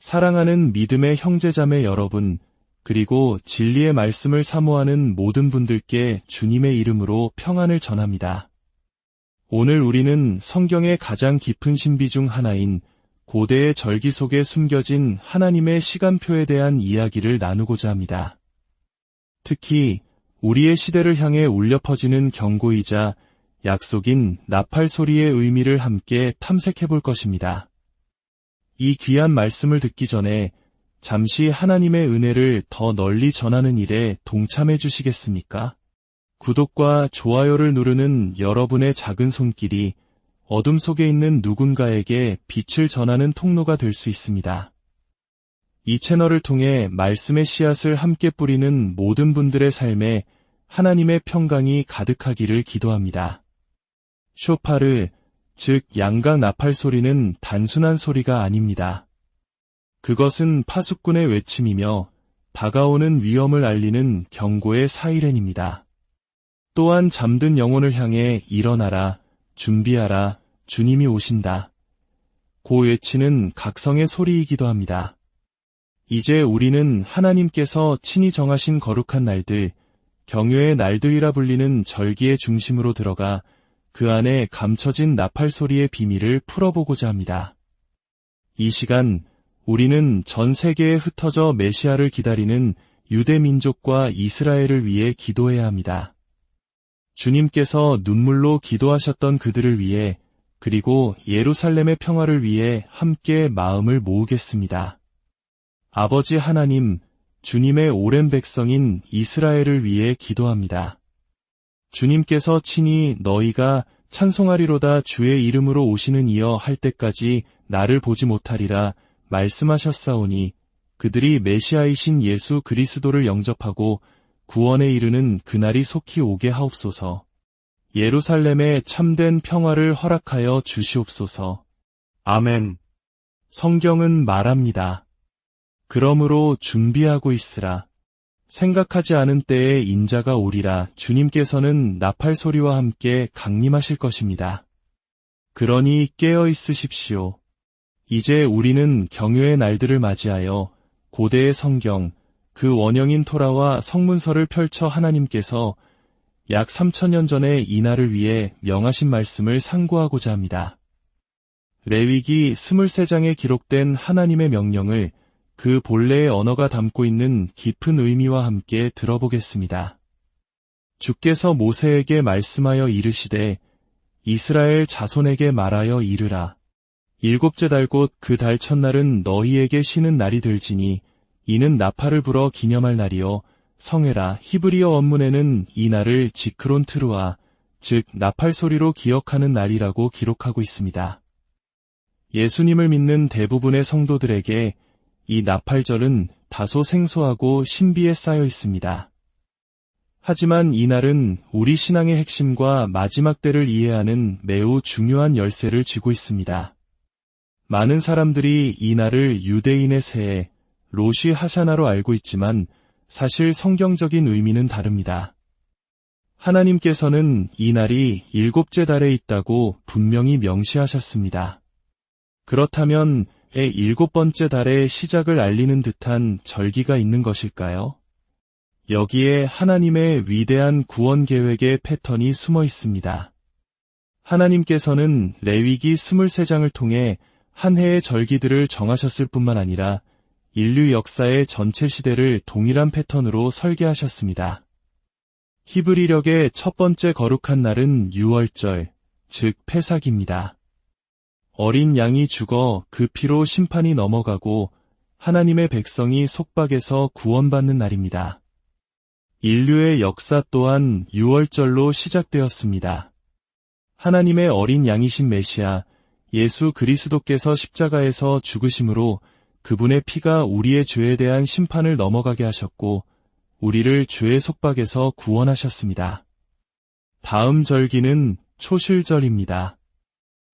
사랑하는 믿음의 형제자매 여러분, 그리고 진리의 말씀을 사모하는 모든 분들께 주님의 이름으로 평안을 전합니다. 오늘 우리는 성경의 가장 깊은 신비 중 하나인 고대의 절기 속에 숨겨진 하나님의 시간표에 대한 이야기를 나누고자 합니다. 특히 우리의 시대를 향해 울려 퍼지는 경고이자 약속인 나팔 소리의 의미를 함께 탐색해 볼 것입니다. 이 귀한 말씀을 듣기 전에 잠시 하나님의 은혜를 더 널리 전하는 일에 동참해 주시겠습니까? 구독과 좋아요를 누르는 여러분의 작은 손길이 어둠 속에 있는 누군가에게 빛을 전하는 통로가 될 수 있습니다. 이 채널을 통해 말씀의 씨앗을 함께 뿌리는 모든 분들의 삶에 하나님의 평강이 가득하기를 기도합니다. 쇼파르, 즉 양각 나팔 소리는 단순한 소리가 아닙니다. 그것은 파수꾼의 외침이며 다가오는 위험을 알리는 경고의 사이렌입니다. 또한 잠든 영혼을 향해 일어나라, 준비하라, 주님이 오신다. 고 외치는 각성의 소리이기도 합니다. 이제 우리는 하나님께서 친히 정하신 거룩한 날들, 경외의 날들이라 불리는 절기의 중심으로 들어가 그 안에 감춰진 나팔 소리의 비밀을 풀어보고자 합니다. 이 시간 우리는 전 세계에 흩어져 메시아를 기다리는 유대 민족과 이스라엘을 위해 기도해야 합니다. 주님께서 눈물로 기도하셨던 그들을 위해 그리고 예루살렘의 평화를 위해 함께 마음을 모으겠습니다. 아버지 하나님, 주님의 오랜 백성인 이스라엘을 위해 기도합니다. 주님께서 친히 너희가 찬송하리로다 주의 이름으로 오시는 이여 할 때까지 나를 보지 못하리라 말씀하셨사오니 그들이 메시아이신 예수 그리스도를 영접하고 구원에 이르는 그날이 속히 오게 하옵소서. 예루살렘에 참된 평화를 허락하여 주시옵소서. 아멘. 성경은 말합니다. 그러므로 준비하고 있으라. 생각하지 않은 때에 인자가 오리라. 주님께서는 나팔 소리와 함께 강림하실 것입니다. 그러니 깨어 있으십시오. 이제 우리는 경외의 날들을 맞이하여 고대의 성경, 그 원형인 토라와 성문서를 펼쳐 하나님께서 약 3000년 전에 이 날을 위해 명하신 말씀을 상고하고자 합니다. 레위기 23장에 기록된 하나님의 명령을 그 본래의 언어가 담고 있는 깊은 의미와 함께 들어보겠습니다. 주께서 모세에게 말씀하여 이르시되 이스라엘 자손에게 말하여 이르라. 일곱째 달 곧 그 달 첫날은 너희에게 쉬는 날이 될지니 이는 나팔을 불어 기념할 날이요 성회라. 히브리어 원문에는 이 날을 지크론 트루아, 즉 나팔 소리로 기억하는 날이라고 기록하고 있습니다. 예수님을 믿는 대부분의 성도들에게 이 나팔절은 다소 생소하고 신비에 쌓여 있습니다. 하지만 이 날은 우리 신앙의 핵심과 마지막 때를 이해하는 매우 중요한 열쇠를 쥐고 있습니다. 많은 사람들이 이 날을 유대인의 새해, 로시 하샤나로 알고 있지만 사실 성경적인 의미는 다릅니다. 하나님께서는 이 날이 일곱째 달에 있다고 분명히 명시하셨습니다. 그렇다면 일곱 번째 달의 시작을 알리는 듯한 절기가 있는 것일까요? 여기에 하나님의 위대한 구원 계획의 패턴이 숨어 있습니다. 하나님께서는 레위기 23장을 통해 한 해의 절기들을 정하셨을 뿐만 아니라 인류 역사의 전체 시대를 동일한 패턴으로 설계하셨습니다. 히브리력의 첫 번째 거룩한 날은 유월절, 즉 패삭입니다. 어린 양이 죽어 그 피로 심판이 넘어가고 하나님의 백성이 속박에서 구원받는 날입니다. 인류의 역사 또한 유월절로 시작되었습니다. 하나님의 어린 양이신 메시아, 예수 그리스도께서 십자가에서 죽으심으로 그분의 피가 우리의 죄에 대한 심판을 넘어가게 하셨고 우리를 죄의 속박에서 구원하셨습니다. 다음 절기는 초실절입니다.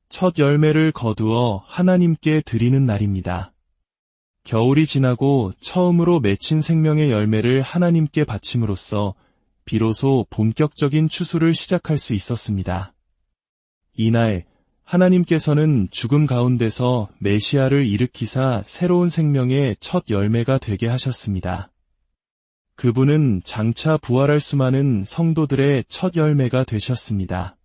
첫 열매를 거두어 하나님께 드리는 날입니다. 겨울이 지나고 처음으로 맺힌 생명의 열매를 하나님께 바침으로써 비로소 본격적인 추수를 시작할 수 있었습니다. 이날 하나님께서는 죽음 가운데서 메시아를 일으키사 새로운 생명의 첫 열매가 되게 하셨습니다. 그분은 장차 부활할 수많은 성도들의 첫 열매가 되셨습니다.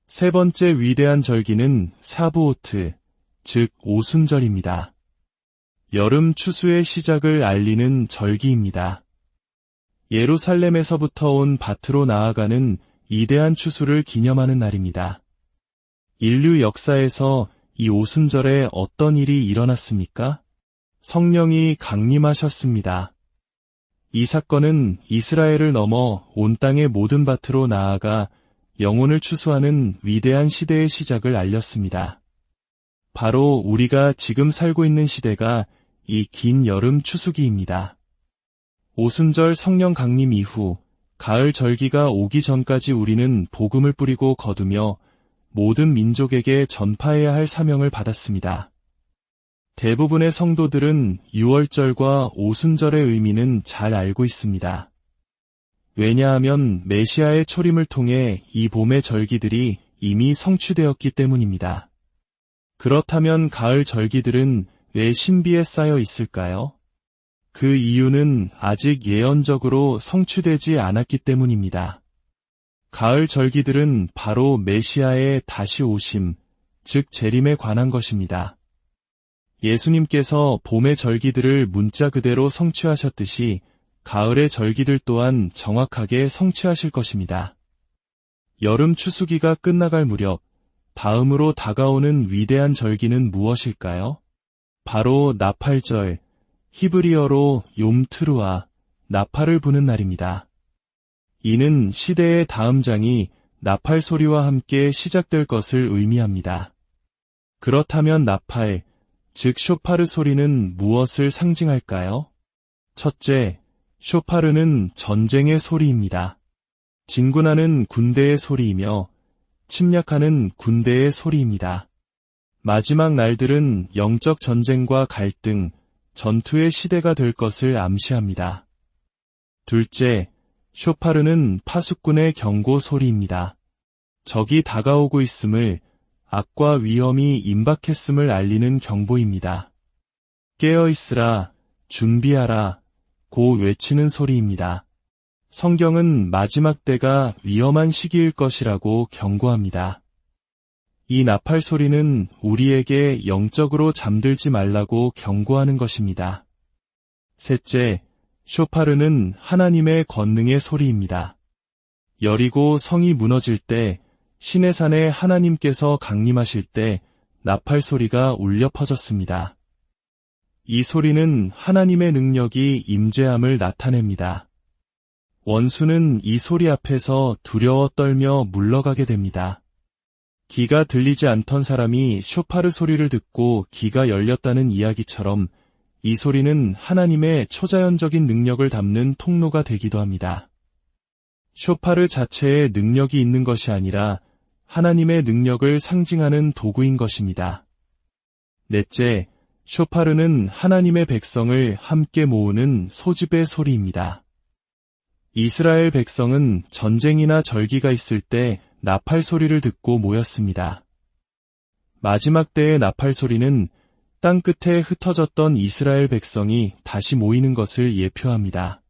세 번째 위대한 절기는 사부오트, 즉 오순절입니다. 여름 추수의 시작을 알리는 절기입니다. 예루살렘에서부터 온 밭으로 나아가는 위대한 추수를 기념하는 날입니다. 인류 역사에서 이 오순절에 어떤 일이 일어났습니까? 성령이 강림하셨습니다. 이 사건은 이스라엘을 넘어 온 땅의 모든 밭으로 나아가 영혼을 추수하는 위대한 시대의 시작을 알렸습니다. 바로 우리가 지금 살고 있는 시대가 이 긴 여름 추수기입니다. 오순절 성령 강림 이후 가을 절기가 오기 전까지 우리는 복음을 뿌리고 거두며 모든 민족에게 전파해야 할 사명을 받았습니다. 대부분의 성도들은 유월절과 오순절의 의미는 잘 알고 있습니다. 왜냐하면 메시아의 초림을 통해 이 봄의 절기들이 이미 성취되었기 때문입니다. 그렇다면 가을 절기들은 왜 신비에 쌓여 있을까요? 그 이유는 아직 예언적으로 성취되지 않았기 때문입니다. 가을 절기들은 바로 메시아의 다시 오심, 즉 재림에 관한 것입니다. 예수님께서 봄의 절기들을 문자 그대로 성취하셨듯이 가을의 절기들 또한 정확하게 성취하실 것입니다. 여름 추수기가 끝나갈 무렵 다음으로 다가오는 위대한 절기는 무엇일까요? 바로 나팔절, 히브리어로 욤트루아, 나팔을 부는 날입니다. 이는 시대의 다음 장이 나팔 소리와 함께 시작될 것을 의미합니다. 그렇다면 나팔, 즉 쇼파르 소리는 무엇을 상징할까요? 첫째, 쇼파르는 전쟁의 소리입니다. 진군하는 군대의 소리이며 침략하는 군대의 소리입니다. 마지막 날들은 영적 전쟁과 갈등, 전투의 시대가 될 것을 암시합니다. 둘째, 쇼파르는 파수꾼의 경고 소리입니다. 적이 다가오고 있음을, 악과 위험이 임박했음을 알리는 경보입니다. 깨어있으라, 준비하라, 고 외치는 소리입니다. 성경은 마지막 때가 위험한 시기일 것이라고 경고합니다. 이 나팔 소리는 우리에게 영적으로 잠들지 말라고 경고하는 것입니다. 셋째, 쇼파르는 하나님의 권능의 소리입니다. 여리고 성이 무너질 때, 시내산에 하나님께서 강림하실 때 나팔 소리가 울려 퍼졌습니다. 이 소리는 하나님의 능력이 임재함을 나타냅니다. 원수는 이 소리 앞에서 두려워 떨며 물러가게 됩니다. 귀가 들리지 않던 사람이 쇼파르 소리를 듣고 귀가 열렸다는 이야기처럼 이 소리는 하나님의 초자연적인 능력을 담는 통로가 되기도 합니다. 쇼파르 자체에 능력이 있는 것이 아니라 하나님의 능력을 상징하는 도구인 것입니다. 넷째, 쇼파르는 하나님의 백성을 함께 모으는 소집의 소리입니다. 이스라엘 백성은 전쟁이나 절기가 있을 때 나팔 소리를 듣고 모였습니다. 마지막 때의 나팔 소리는 땅끝에 흩어졌던 이스라엘 백성이 다시 모이는 것을 예표합니다.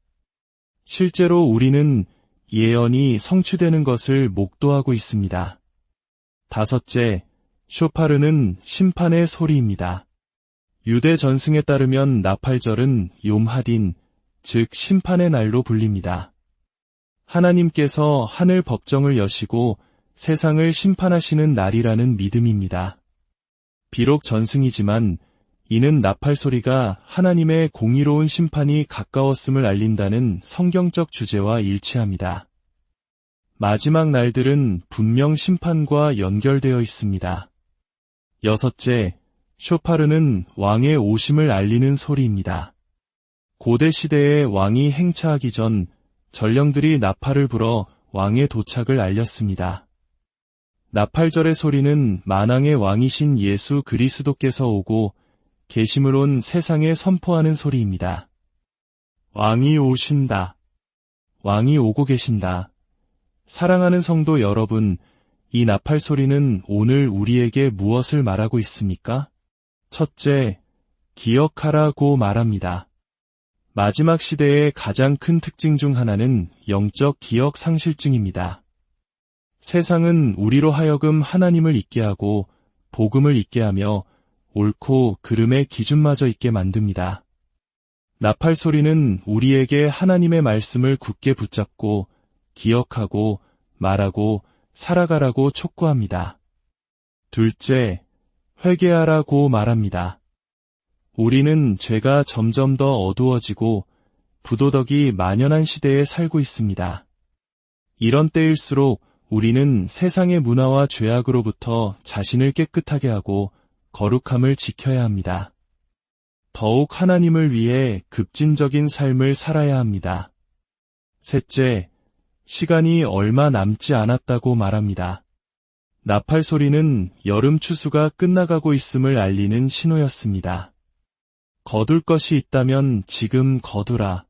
실제로 우리는 예언이 성취되는 것을 목도하고 있습니다. 다섯째, 쇼파르는 심판의 소리입니다. 유대 전승에 따르면 나팔절은 욤하딘, 즉 심판의 날로 불립니다. 하나님께서 하늘 법정을 여시고 세상을 심판하시는 날이라는 믿음입니다. 비록 전승이지만 이는 나팔 소리가 하나님의 공의로운 심판이 가까웠음을 알린다는 성경적 주제와 일치합니다. 마지막 날들은 분명 심판과 연결되어 있습니다. 여섯째, 쇼파르는 왕의 오심을 알리는 소리입니다. 고대 시대에 왕이 행차하기 전 전령들이 나팔을 불어 왕의 도착을 알렸습니다. 나팔절의 소리는 만왕의 왕이신 예수 그리스도께서 오고 계심을 온 세상에 선포하는 소리입니다. 왕이 오신다. 왕이 오고 계신다. 사랑하는 성도 여러분, 이 나팔 소리는 오늘 우리에게 무엇을 말하고 있습니까? 첫째, 기억하라고 말합니다. 마지막 시대의 가장 큰 특징 중 하나는 영적 기억 상실증입니다. 세상은 우리로 하여금 하나님을 잊게 하고 복음을 잊게 하며 옳고 그름의 기준마저 잊게 만듭니다. 나팔 소리는 우리에게 하나님의 말씀을 굳게 붙잡고 기억하고 말하고 살아가라고 촉구합니다. 둘째, 회개하라고 말합니다. 우리는 죄가 점점 더 어두워지고 부도덕이 만연한 시대에 살고 있습니다. 이런 때일수록 우리는 세상의 문화와 죄악으로부터 자신을 깨끗하게 하고 거룩함을 지켜야 합니다. 더욱 하나님을 위해 급진적인 삶을 살아야 합니다. 셋째, 시간이 얼마 남지 않았다고 말합니다. 나팔 소리는 여름 추수가 끝나가고 있음을 알리는 신호였습니다. 거둘 것이 있다면 지금 거두라.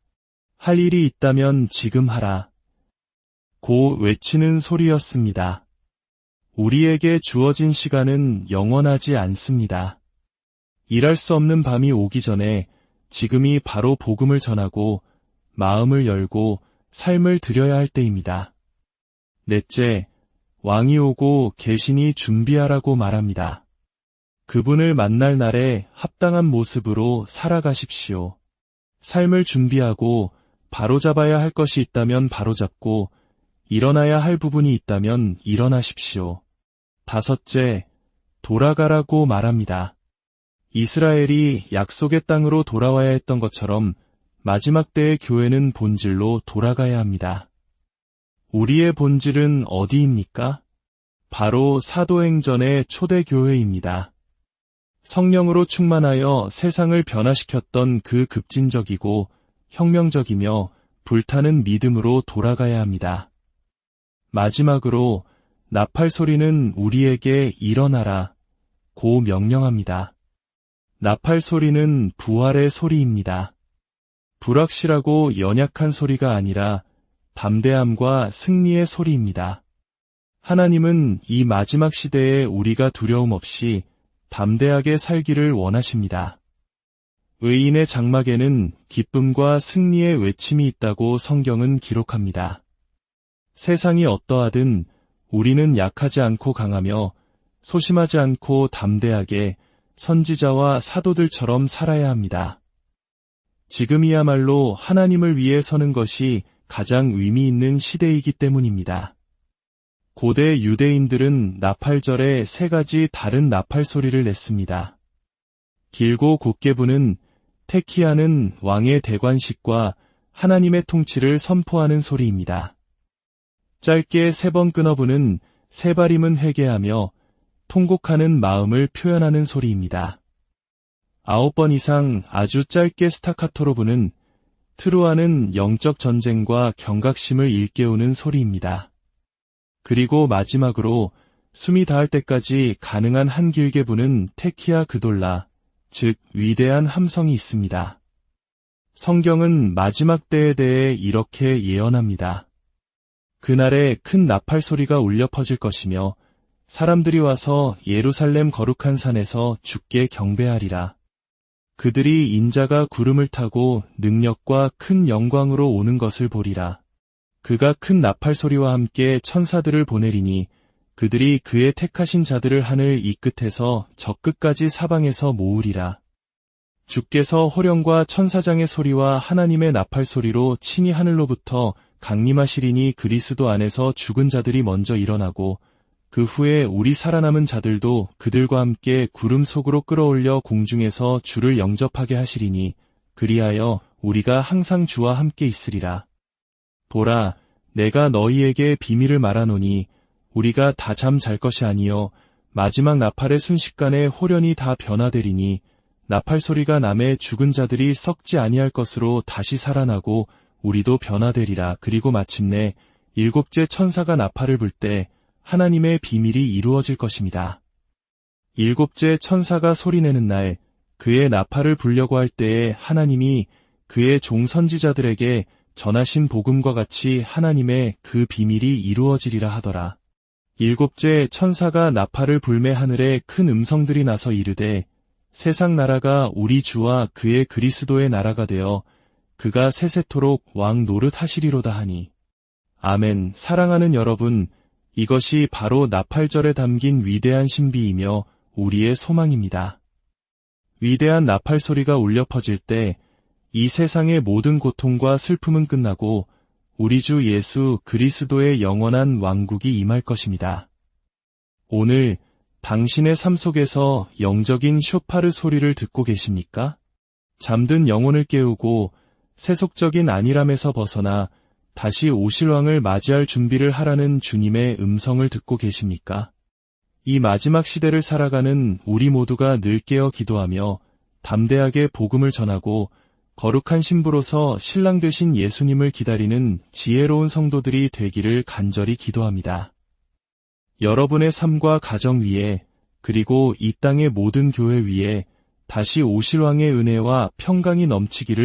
할 일이 있다면 지금 하라. 고 외치는 소리였습니다. 우리에게 주어진 시간은 영원하지 않습니다. 일할 수 없는 밤이 오기 전에 지금이 바로 복음을 전하고 마음을 열고 삶을 드려야 할 때입니다. 넷째, 왕이 오고 계시니 준비하라고 말합니다. 그분을 만날 날에 합당한 모습으로 살아가십시오. 삶을 준비하고 바로잡아야 할 것이 있다면 바로잡고 일어나야 할 부분이 있다면 일어나십시오. 다섯째, 돌아가라고 말합니다. 이스라엘이 약속의 땅으로 돌아와야 했던 것처럼 마지막 때의 교회는 본질로 돌아가야 합니다. 우리의 본질은 어디입니까? 바로 사도행전의 초대교회입니다. 성령으로 충만하여 세상을 변화시켰던 그 급진적이고 혁명적이며 불타는 믿음으로 돌아가야 합니다. 마지막으로 나팔 소리는 우리에게 일어나라 고 명령합니다. 나팔 소리는 부활의 소리입니다. 불확실하고 연약한 소리가 아니라 담대함과 승리의 소리입니다. 하나님은 이 마지막 시대에 우리가 두려움 없이 담대하게 살기를 원하십니다. 의인의 장막에는 기쁨과 승리의 외침이 있다고 성경은 기록합니다. 세상이 어떠하든 우리는 약하지 않고 강하며 소심하지 않고 담대하게 선지자와 사도들처럼 살아야 합니다. 지금이야말로 하나님을 위해 서는 것이 가장 의미 있는 시대이기 때문입니다. 고대 유대인들은 나팔절에 세 가지 다른 나팔 소리를 냈습니다. 길고 곧게 부는 테키아는 왕의 대관식과 하나님의 통치를 선포하는 소리입니다. 짧게 3번 끊어부는 세바림은 회개하며 통곡하는 마음을 표현하는 소리입니다. 9번 이상 아주 짧게 스타카토로 부는 트루아는 영적 전쟁과 경각심을 일깨우는 소리입니다. 그리고 마지막으로 숨이 닿을 때까지 가능한 한 길게 부는 테키아 그돌라, 즉 위대한 함성이 있습니다. 성경은 마지막 때에 대해 이렇게 예언합니다. 그날에 큰 나팔 소리가 울려 퍼질 것이며 사람들이 와서 예루살렘 거룩한 산에서 주께 경배하리라. 그들이 인자가 구름을 타고 능력과 큰 영광으로 오는 것을 보리라. 그가 큰 나팔 소리와 함께 천사들을 보내리니 그들이 그의 택하신 자들을 하늘 이 끝에서 저 끝까지 사방에서 모으리라. 주께서 호령과 천사장의 소리와 하나님의 나팔 소리로 친히 하늘로부터 강림하시리니 그리스도 안에서 죽은 자들이 먼저 일어나고 그 후에 우리 살아남은 자들도 그들과 함께 구름 속으로 끌어올려 공중에서 주를 영접하게 하시리니 그리하여 우리가 항상 주와 함께 있으리라. 보라, 내가 너희에게 비밀을 말하노니 우리가 다 잠 잘 것이 아니요 마지막 나팔의 순식간에 호련히 다 변화되리니 나팔 소리가 남에 죽은 자들이 썩지 아니할 것으로 다시 살아나고 우리도 변화되리라. 그리고 마침내 7째 천사가 나팔을 불 때 하나님의 비밀이 이루어질 것입니다. 7째 천사가 소리내는 날 그의 나팔을 불려고 할 때에 하나님이 그의 종 선지자들에게 전하신 복음과 같이 하나님의 그 비밀이 이루어지리라 하더라. 일곱째 천사가 나팔을 불매 하늘에 큰 음성들이 나서 이르되 세상 나라가 우리 주와 그의 그리스도의 나라가 되어 그가 세세토록 왕 노릇하시리로다 하니. 아멘. 사랑하는 여러분, 이것이 바로 나팔절에 담긴 위대한 신비이며 우리의 소망입니다. 위대한 나팔 소리가 울려 퍼질 때 이 세상의 모든 고통과 슬픔은 끝나고 우리 주 예수 그리스도의 영원한 왕국이 임할 것입니다. 오늘 당신의 삶 속에서 영적인 쇼파르 소리를 듣고 계십니까? 잠든 영혼을 깨우고 세속적인 안일함에서 벗어나 다시 오실 왕을 맞이할 준비를 하라는 주님의 음성을 듣고 계십니까? 이 마지막 시대를 살아가는 우리 모두가 늘 깨어 기도하며 담대하게 복음을 전하고 거룩한 신부로서 신랑 되신 예수님을 기다리는 지혜로운 성도들이 되기를 간절히 기도합니다. 여러분의 삶과 가정 위에 그리고 이 땅의 모든 교회 위에 다시 오실 왕의 은혜와 평강이 넘치기를